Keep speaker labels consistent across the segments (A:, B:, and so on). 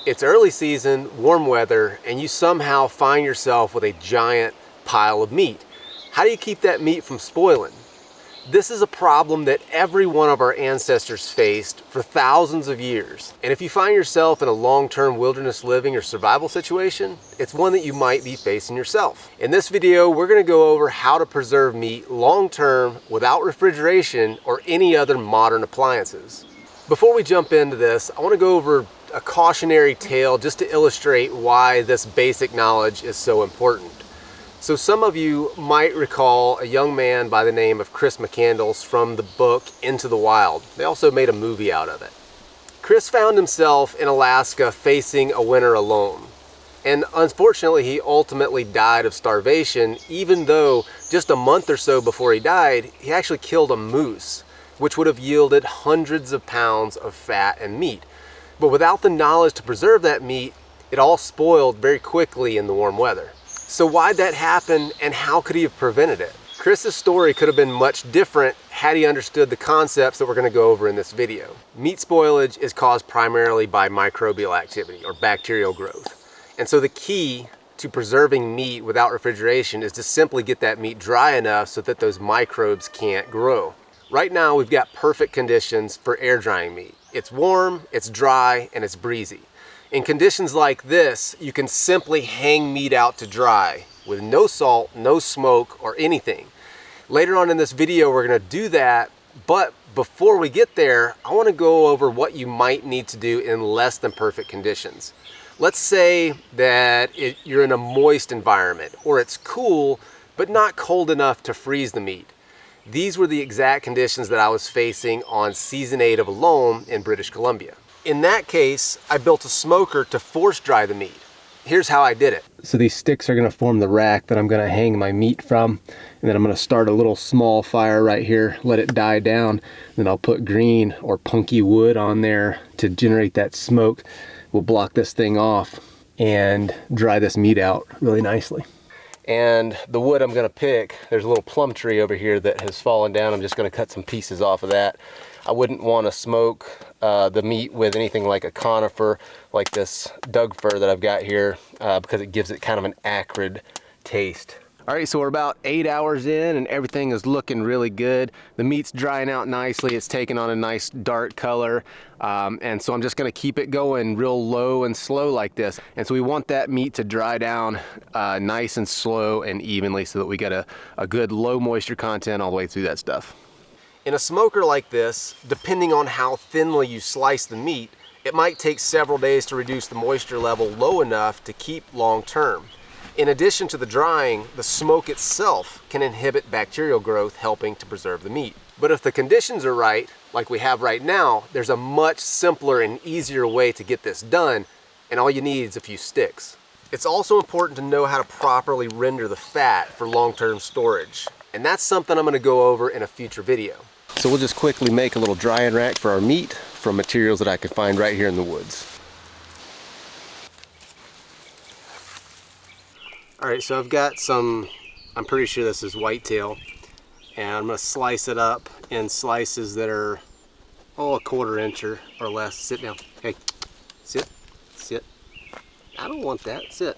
A: It's early season, warm weather, and you somehow find yourself with a giant pile of meat. How do you keep that meat from spoiling? This is a problem that every one of our ancestors faced for thousands of years. And if you find yourself in a long-term wilderness living or survival situation, it's one that you might be facing yourself. In this video, we're going to go over how to preserve meat long-term without refrigeration or any other modern appliances. Before we jump into this, I want to go over a cautionary tale just to illustrate why this basic knowledge is so important. So some of you might recall a young man by the name of Chris McCandless from the book Into the Wild. They also made a movie out of it. Chris found himself in Alaska facing a winter alone. And unfortunately, he ultimately died of starvation, even though just a month or so before he died, he actually killed a moose, which would have yielded hundreds of pounds of fat and meat. But without the knowledge to preserve that meat, it all spoiled very quickly in the warm weather. So why'd that happen, and how could he have prevented it? Chris's story could have been much different had he understood the concepts that we're going to go over in this video. Meat spoilage is caused primarily by microbial activity or bacterial growth. And so the key to preserving meat without refrigeration is to simply get that meat dry enough so that those microbes can't grow. Right now we've got perfect conditions for air drying meat. It's warm, it's dry, and it's breezy. In conditions like this, you can simply hang meat out to dry with no salt, no smoke, or anything. Later on in this video, we're gonna do that, but before we get there, I wanna go over what you might need to do in less than perfect conditions. Let's say that you're in a moist environment, or it's cool, but not cold enough to freeze the meat. These were the exact conditions that I was facing on season 8 of Alone in British Columbia. In that case, I built a smoker to force dry the meat. Here's how I did it. So these sticks are gonna form the rack that I'm gonna hang my meat from, and then I'm gonna start a little small fire right here, let it die down, then I'll put green or punky wood on there to generate that smoke. We'll block this thing off and dry this meat out really nicely. And the wood I'm gonna pick, there's a little plum tree over here that has fallen down. I'm just gonna cut some pieces off of that. I wouldn't wanna smoke the meat with anything like a conifer, like this Doug fir that I've got here, because it gives it kind of an acrid taste. All right, so we're about 8 hours in and everything is looking really good. The meat's drying out nicely. It's taking on a nice dark color. And so I'm just gonna keep it going real low and slow like this. And so we want that meat to dry down nice and slow and evenly so that we get a good low moisture content all the way through that stuff. In a smoker like this, depending on how thinly you slice the meat, it might take several days to reduce the moisture level low enough to keep long term. In addition to the drying, the smoke itself can inhibit bacterial growth, helping to preserve the meat. But if the conditions are right, like we have right now, there's a much simpler and easier way to get this done, and all you need is a few sticks. It's also important to know how to properly render the fat for long-term storage, and that's something I'm going to go over in a future video. So we'll just quickly make a little drying rack for our meat from materials that I could find right here in the woods. All right, so I've got some, I'm pretty sure this is whitetail, and I'm gonna slice it up in slices that are, a 1/4 inch or less. Sit down. Hey, sit, sit. I don't want that, sit.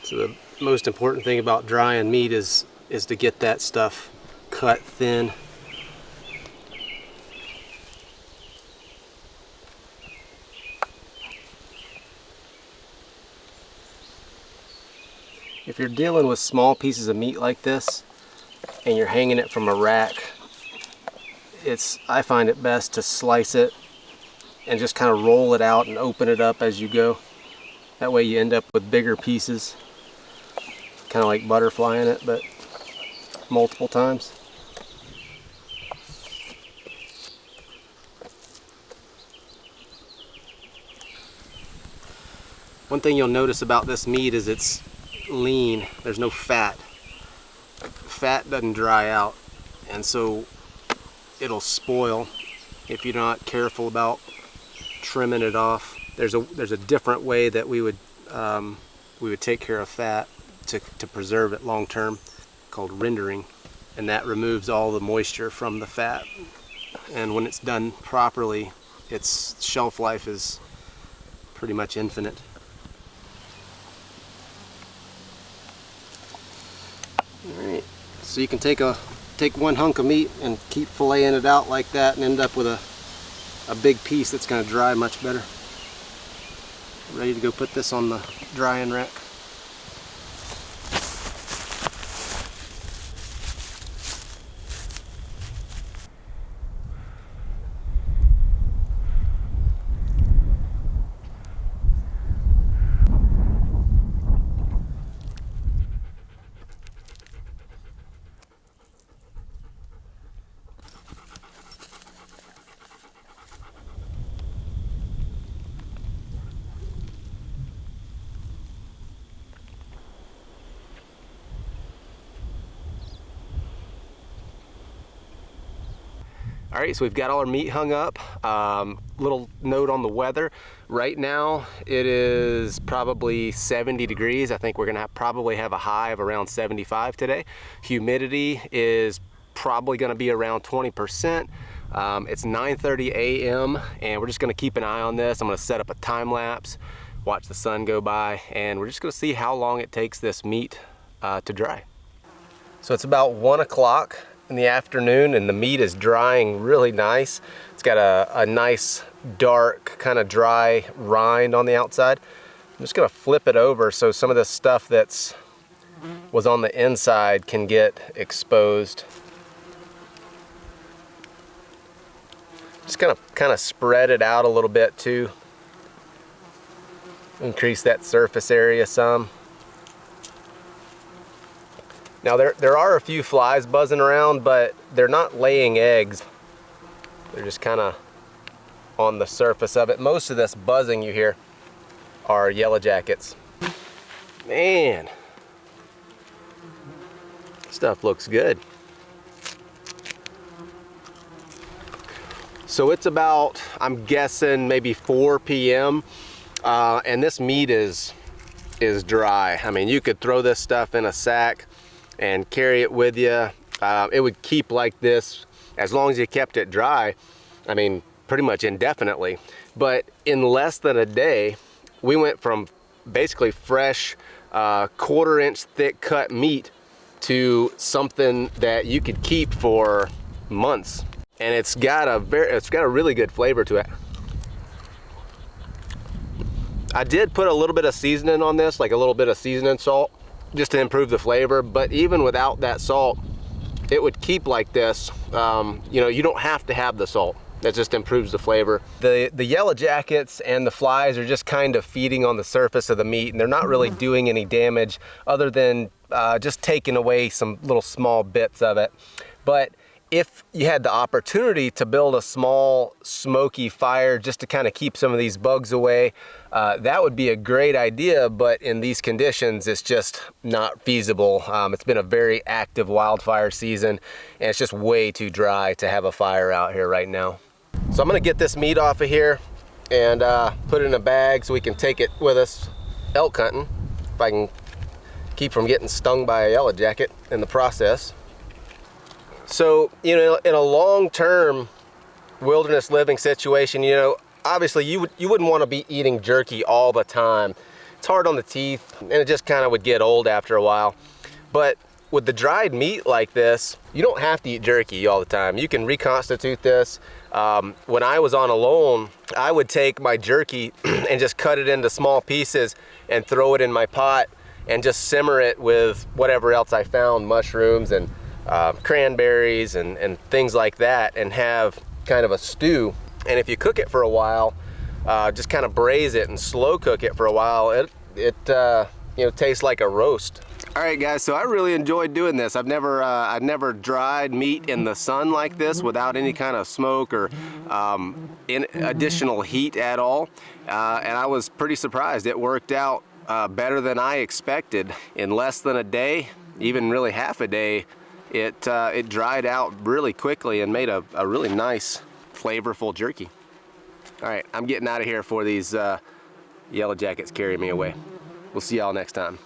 A: So the most important thing about drying meat is to get that stuff cut thin. If you're dealing with small pieces of meat like this and you're hanging it from a rack, I find it best to slice it and just kind of roll it out and open it up as you go. That way you end up with bigger pieces. Kind of like butterflying it, but multiple times. One thing you'll notice about this meat is it's lean. There's no fat. Fat doesn't dry out, and so it'll spoil if you're not careful about trimming it off. there's a different way that we would take care of fat to preserve it long term, called rendering, and that removes all the moisture from the fat. And when it's done properly, its shelf life is pretty much infinite. All right, so you can take one hunk of meat and keep filleting it out like that and end up with a big piece that's going to dry much better. Ready to go put this on the drying rack. All right, so we've got all our meat hung up. Little note on the weather. Right now, it is probably 70 degrees. I think we're gonna probably have a high of around 75 today. Humidity is probably gonna be around 20%. It's 9:30 a.m. and we're just gonna keep an eye on this. I'm gonna set up a time lapse, watch the sun go by, and we're just gonna see how long it takes this meat to dry. So it's about 1 o'clock in the afternoon and the meat is drying really nice. It's got a nice dark kind of dry rind on the outside. I'm just gonna flip it over so some of the stuff that's was on the inside can get exposed. Just gonna kind of spread it out a little bit too. Increase that surface area some. Now there are a few flies buzzing around, but they're not laying eggs. They're just kind of on the surface of it. Most of this buzzing you hear are yellow jackets. Man, stuff looks good. So it's about, I'm guessing, maybe 4 p.m. And this meat is dry. I mean, you could throw this stuff in a sack and carry it with you. It would keep like this as long as you kept it dry. I mean, pretty much indefinitely. But in less than a day, we went from basically fresh, 1/4 inch thick cut meat to something that you could keep for months. And it's got a really good flavor to it. I did put a little bit of seasoning on this, like a little bit of seasoning salt, just to improve the flavor, but even without that salt, it would keep like this. You know, you don't have to have the salt. That just improves the flavor. The yellow jackets and the flies are just kind of feeding on the surface of the meat, and they're not really doing any damage other than just taking away some little small bits of it. But if you had the opportunity to build a small smoky fire just to kind of keep some of these bugs away, that would be a great idea, but in these conditions, it's just not feasible. It's been a very active wildfire season, and it's just way too dry to have a fire out here right now. So I'm gonna get this meat off of here and put it in a bag so we can take it with us elk hunting, if I can keep from getting stung by a yellow jacket in the process. So, you know, in a long-term wilderness living situation, you know, obviously you wouldn't want to be eating jerky all the time. It's hard on the teeth, and it just kind of would get old after a while. But with the dried meat like this, you don't have to eat jerky all the time. You can reconstitute this. When I was on alone, I would take my jerky and just cut it into small pieces and throw it in my pot and just simmer it with whatever else I found, mushrooms and cranberries and things like that, and have kind of a stew. And if you cook it for a while, just kind of braise it and slow cook it for a while, it you know, tastes like a roast. All right, guys, so I really enjoyed doing this. I've never dried meat in the sun like this without any kind of smoke or additional heat at all, and I was pretty surprised. It worked out better than I expected. In less than a day, even really half a day, it dried out really quickly and made a really nice, flavorful jerky. All right, I'm getting out of here before these yellow jackets carry me away. We'll see y'all next time.